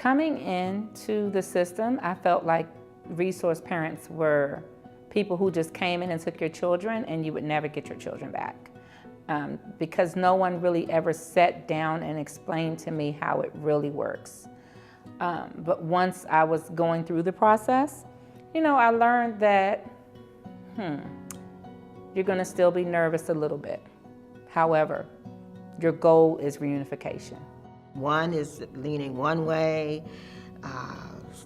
Coming into the system, I felt like resource parents were people who just came in and took your children and you would never get your children back. Because no one really ever sat down and explained to me how it really works. But once I was going through the process, I learned that, you're gonna still be nervous a little bit. However, your goal is reunification. One is leaning one way,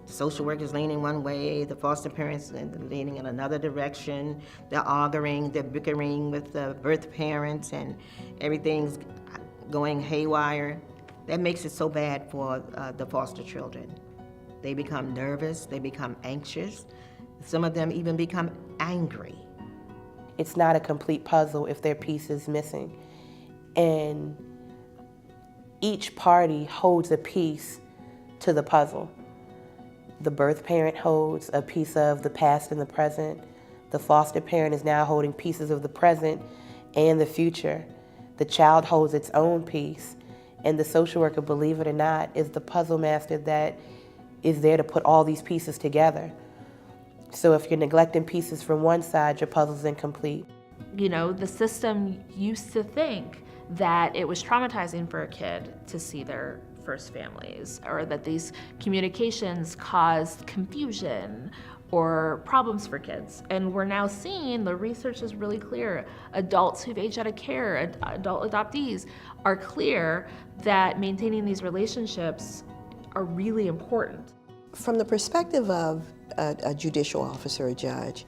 social work is leaning one way, the foster parents are leaning in another direction. They're arguing, they're bickering with the birth parents, and everything's going haywire. That makes it so bad for the foster children. They become nervous, they become anxious. Some of them even become angry. It's not a complete puzzle if their piece is missing. And each party holds a piece to the puzzle. The birth parent holds a piece of the past and the present. The foster parent is now holding pieces of the present and the future. The child holds its own piece. And the social worker, believe it or not, is the puzzle master that is there to put all these pieces together. So if you're neglecting pieces from one side, your puzzle's incomplete. The system used to think that it was traumatizing for a kid to see their first families, or that these communications caused confusion or problems for kids. And we're now seeing, the research is really clear, adults who've aged out of care, adult adoptees, are clear that maintaining these relationships are really important. From the perspective of a judicial officer, a judge,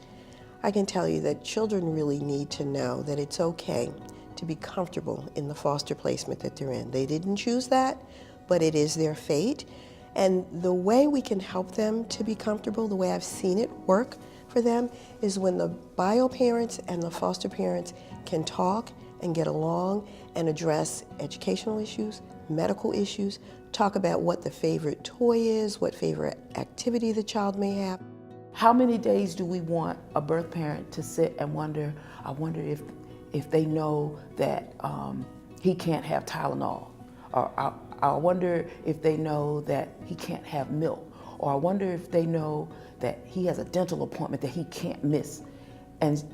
I can tell you that children really need to know that it's okay to be comfortable in the foster placement that they're in. They didn't choose that, but it is their fate. And the way we can help them to be comfortable, the way I've seen it work for them, is when the bio parents and the foster parents can talk and get along and address educational issues, medical issues, talk about what the favorite toy is, what favorite activity the child may have. How many days do we want a birth parent to sit and wonder, I wonder if they know that he can't have Tylenol, or I wonder if they know that he can't have milk, or I wonder if they know that he has a dental appointment that he can't miss. And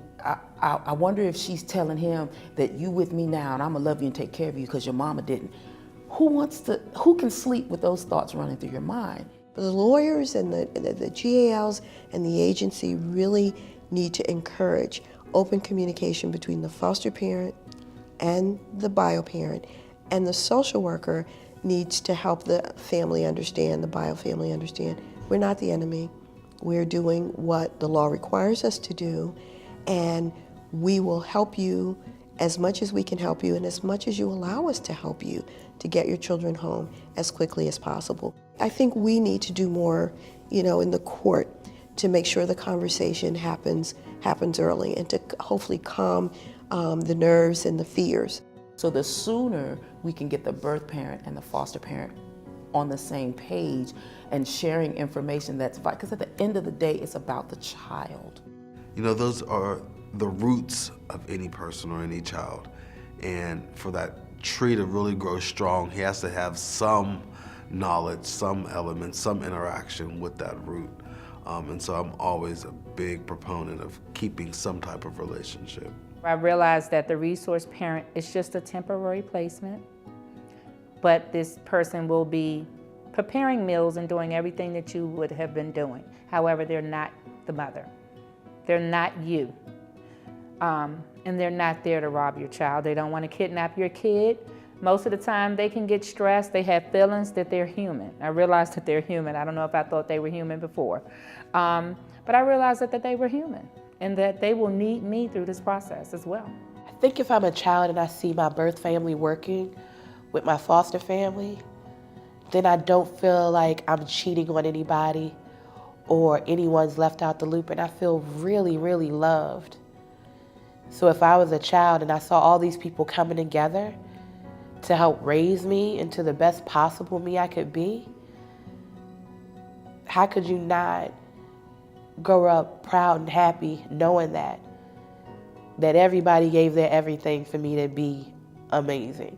I wonder if she's telling him that you with me now and I'm gonna love you and take care of you because your mama didn't. Who can sleep with those thoughts running through your mind? The lawyers and the GALs and the agency really need to encourage open communication between the foster parent and the bio parent, and the social worker needs to help the family understand, the bio family understand, we're not the enemy. We're doing what the law requires us to do, and we will help you as much as we can help you and as much as you allow us to help you to get your children home as quickly as possible. I think we need to do more, in the court to make sure the conversation happens early and to hopefully calm the nerves and the fears. So the sooner we can get the birth parent and the foster parent on the same page and sharing information that's vital, because at the end of the day, it's about the child. Those are the roots of any person or any child. And for that tree to really grow strong, he has to have some knowledge, some element, some interaction with that root. And so I'm always a big proponent of keeping some type of relationship. I realized that the resource parent is just a temporary placement, but this person will be preparing meals and doing everything that you would have been doing. However, they're not the mother. They're not you. And they're not there to rob your child. They don't want to kidnap your kid. Most of the time they can get stressed. They have feelings that they're human. I realized that they're human. I don't know if I thought they were human before. But I realized that they were human and that they will need me through this process as well. I think if I'm a child and I see my birth family working with my foster family, then I don't feel like I'm cheating on anybody or anyone's left out the loop, and I feel really, really loved. So if I was a child and I saw all these people coming together to help raise me into the best possible me I could be, how could you not grow up proud and happy knowing that everybody gave their everything for me to be amazing?